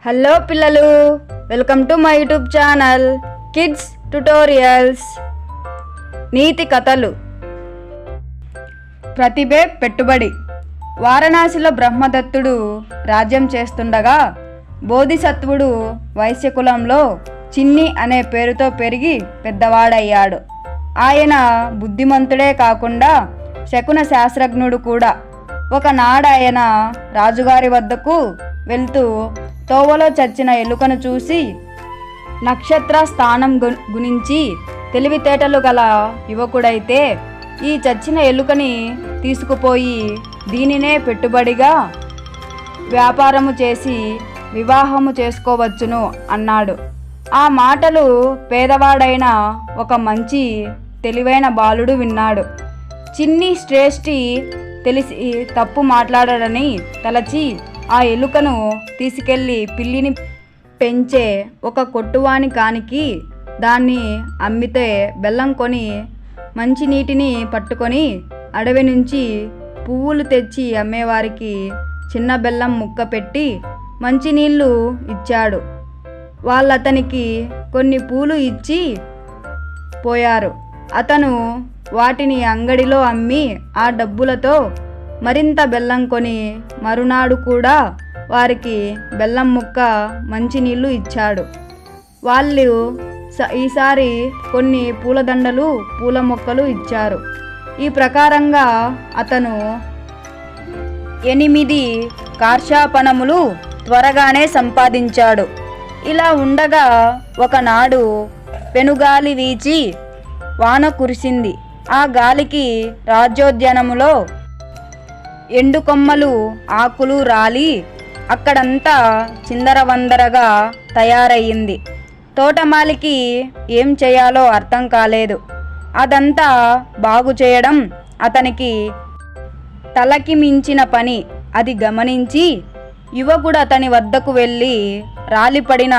Hello పిల్లలు, welcome to my YouTube channel kids tutorials. నీతి కథలు. ప్రతిభే పెట్టుబడి. వారణాసిలో బ్రహ్మదత్తుడు రాజ్యం చేస్తుండగా బోధిసత్వుడు వైశ్యకులంలో చిన్ని అనే పేరుతో పెరిగి పెద్దవాడయ్యాడు. ఆయన బుద్ధిమంతుడే కాకుండా శకున శాస్త్రజ్ఞుడు కూడా. ఒకనాడాయన రాజుగారి వద్దకు వెళ్తూ తోవలో చచ్చిన ఎలుకను చూసి నక్షత్ర స్థానం గురించి తెలివితేటలు గల యువకుడైతే ఈ చచ్చిన ఎలుకని తీసుకుపోయి దీనినే పెట్టుబడిగా వ్యాపారము చేసి వివాహము చేసుకోవచ్చును అన్నాడు. ఆ మాటలు పేదవాడైన ఒక మంచి తెలివైన బాలుడు విన్నాడు. చిన్ని శ్రేష్ఠి తెలిసి తప్పు మాట్లాడడని తలచి ఆ ఎలుకను తీసుకెళ్ళి పిల్లిని పెంచే ఒక కొట్టువాని కానికి దాన్ని అమ్మితే బెల్లం కొని మంచినీటిని పట్టుకొని అడవి నుంచి పువ్వులు తెచ్చి అమ్మేవారికి చిన్న బెల్లం ముక్క పెట్టి మంచినీళ్ళు ఇచ్చాడు. వాళ్ళతనికి కొన్ని పూలు ఇచ్చి పోయారు. అతను వాటిని అంగడిలో అమ్మి ఆ డబ్బులతో మరింత బెల్లం కొని మరునాడు కూడా వారికి బెల్లం ముక్క మంచినీళ్ళు ఇచ్చాడు. వాళ్ళు ఈసారి కొన్ని పూలదండలు పూల మొక్కలు ఇచ్చారు. ఈ ప్రకారంగా అతను 8 కార్షాపణములు త్వరగానే సంపాదించాడు. ఇలా ఉండగా ఒకనాడు పెనుగాలి వీచి వాన కురిసింది. ఆ గాలికి రాజ్యోద్యానములో ఎండు కొమ్మలు ఆకులు రాలి అక్కడంతా చిందరవందరగా తయారయ్యింది. తోటమాలికి ఏం చేయాలో అర్థం కాలేదు. అదంతా బాగు చేయడం అతనికి తలకి మించిన పని. అది గమనించి యువకుడు అతని వద్దకు వెళ్ళి రాలిపడిన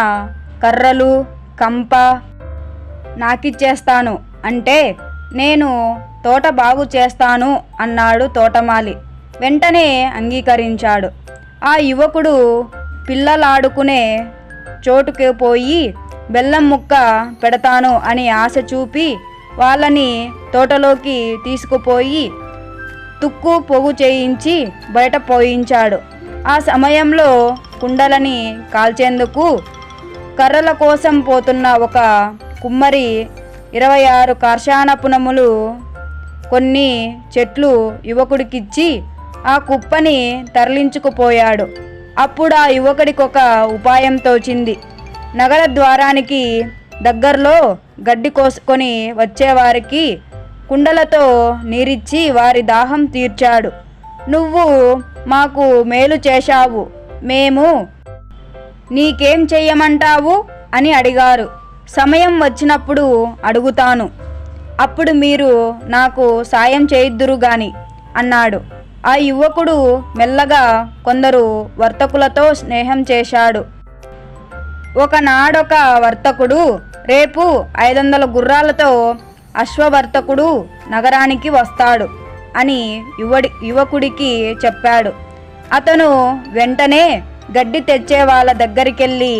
కర్రలు కంప నాకిచ్చేస్తాను అంటే నేను తోట బాగు చేస్తాను అన్నాడు తోటమాలి. వెంటనే అంగీకరించాడు. ఆ యువకుడు పిల్లలాడుకునే చోటుకు పోయి బెల్లం ముక్క పెడతాను అని ఆశ చూపి వాళ్ళని తోటలోకి తీసుకుపోయి తుక్కు పొగు చేయించి బయట పోయించాడు. ఆ సమయంలో కుండలని కాల్చేందుకు కర్రల కోసం పోతున్న ఒక కుమ్మరి 26 కార్షానపునములు కొన్ని చెట్లు యువకుడికిచ్చి ఆ కుప్పని తరలించుకుపోయాడు. అప్పుడు ఆ యువకుడికి ఒక ఉపాయం తోచింది. నగర ద్వారానికి దగ్గరలో గడ్డి కోసుకొని వచ్చేవారికి కుండలతో నీరిచ్చి వారి దాహం తీర్చాడు. నువ్వు మాకు మేలు చేశావు, మేము నీకేం చెయ్యమంటావు అని అడిగారు. సమయం వచ్చినప్పుడు అడుగుతాను, అప్పుడు మీరు నాకు సాయం చేయిద్దురు గాని అన్నాడు. ఆ యువకుడు మెల్లగా కొందరు వర్తకులతో స్నేహం చేశాడు. ఒకనాడొక వర్తకుడు రేపు 500 గుర్రాలతో అశ్వవర్తకుడు నగరానికి వస్తాడు అని యువకుడికి చెప్పాడు. అతను వెంటనే గడ్డి తెచ్చే వాళ్ళ దగ్గరికెళ్ళి,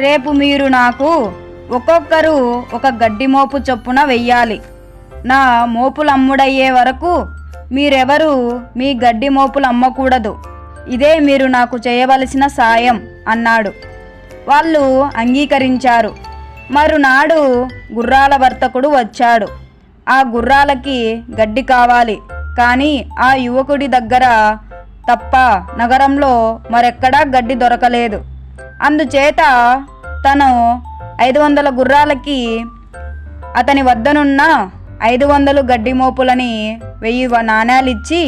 రేపు మీరు నాకు ఒక్కొక్కరు ఒక గడ్డి మోపు చొప్పున వెయ్యాలి. నా మోపులు అమ్ముడయ్యే వరకు మీరెవరూ మీ గడ్డి మోపులు అమ్మకూడదు. ఇదే మీరు నాకు చేయవలసిన సాయం అన్నాడు. వాళ్ళు అంగీకరించారు. మరునాడు గుర్రాల వర్తకుడు వచ్చాడు. ఆ గుర్రాలకి గడ్డి కావాలి, కానీ ఆ యువకుడి దగ్గర తప్ప నగరంలో మరెక్కడా గడ్డి దొరకలేదు. అందుచేత తను 500 గుర్రాలకి అతని వద్దనున్న 500 గడ్డి మోపులని 1000 నాణేలిచ్చి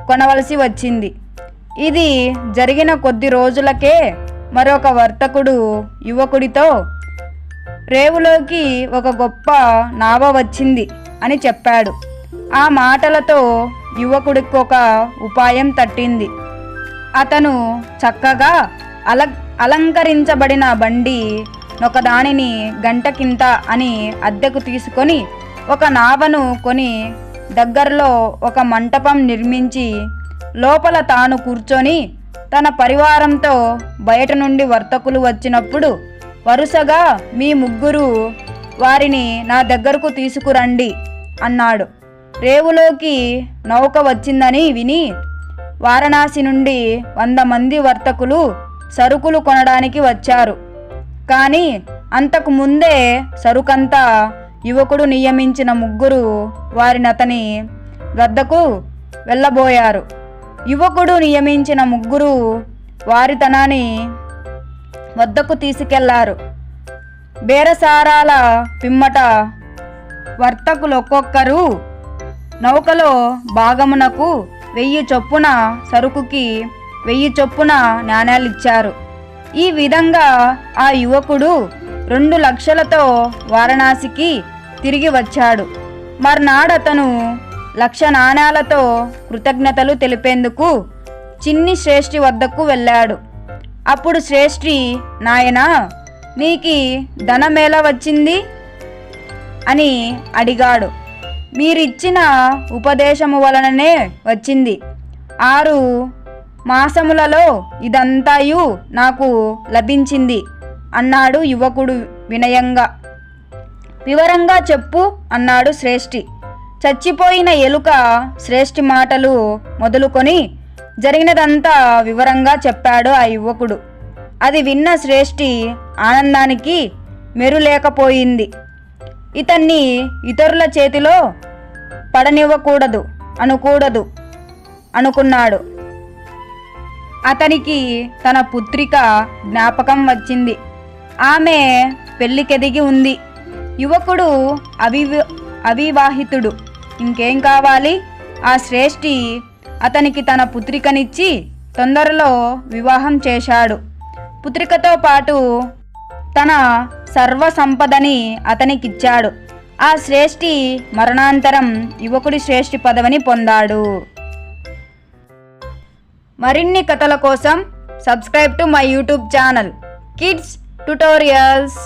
కొనవలసి వచ్చింది. ఇది జరిగిన కొద్ది రోజులకే మరొక వర్తకుడు యువకుడితో, రేవులోకి ఒక గొప్ప నావ వచ్చింది అని చెప్పాడు. ఆ మాటలతో యువకుడికి ఒక ఉపాయం తట్టింది. అతను చక్కగా అలంకరించబడిన బండి ఒకదానిని గంటకింత అని అద్దెకు తీసుకొని ఒక నావను కొని దగ్గరలో ఒక మంటపం నిర్మించి లోపల తాను కూర్చొని తన పరివారంతో బయట నుండి వర్తకులు వచ్చినప్పుడు వరుసగా మీ ముగ్గురు వారిని నా దగ్గరకు తీసుకురండి అన్నాడు. రేవులోకి నౌక వచ్చిందని విని వారణాసి నుండి 100 మంది వర్తకులు సరుకులు కొనడానికి వచ్చారు. కానీ అంతకు ముందే సరుకంతా యువకుడు నియమించిన ముగ్గురు వారిని అతని వద్దకు వెళ్ళబోయారు. యువకుడు నియమించిన ముగ్గురు వారి తనని వద్దకు తీసుకెళ్లారు. బేరసారాల పిమ్మట వర్తకులు ఒక్కొక్కరు నౌకలో భాగమునకు 1000 చొప్పున సరుకుకి 1000 చొప్పున నాణేలిచ్చారు. ఈ విధంగా ఆ యువకుడు 2 లక్షలతో వారణాసికి తిరిగి వచ్చాడు. మర్నాడతను 1,00,000 నాణేలతో కృతజ్ఞతలు తెలిపేందుకు చిన్ని శ్రేష్ఠి వద్దకు వెళ్ళాడు. అప్పుడు శ్రేష్ఠి, నాయనా, నీకి ధనమేలా వచ్చింది అని అడిగాడు. మీరిచ్చిన ఉపదేశము వలననే వచ్చింది. 6 మాసములలో ఇదంతాయు నాకు లభించింది అన్నాడు యువకుడు వినయంగా. వివరంగా చెప్పు అన్నాడు శ్రేష్ఠి. చచ్చిపోయిన ఎలుక శ్రేష్ఠి మాటలు మొదలుకొని జరిగినదంతా వివరంగా చెప్పాడు ఆ యువకుడు. అది విన్న శ్రేష్ఠి ఆనందానికి మెరులేకపోయింది. ఇతన్ని ఇతరుల చేతిలో పడనివ్వకూడదు అనుకున్నాడు. అతనికి తన పుత్రిక జ్ఞాపకం వచ్చింది. ఆమె పెళ్లికెదిగి ఉంది. యువకుడు అవివాహితుడు. ఇంకేం కావాలి? ఆ శ్రేష్ఠి అతనికి తన పుత్రికనిచ్చి తొందరలో వివాహం చేశాడు. పుత్రికతో పాటు తన సర్వ సంపదని అతనికిచ్చాడు. ఆ శ్రేష్ఠి మరణాంతరం యువకుడి శ్రేష్ఠి పదవిని పొందాడు. మరిన్ని కథల కోసం subscribe to my YouTube channel kids tutorials.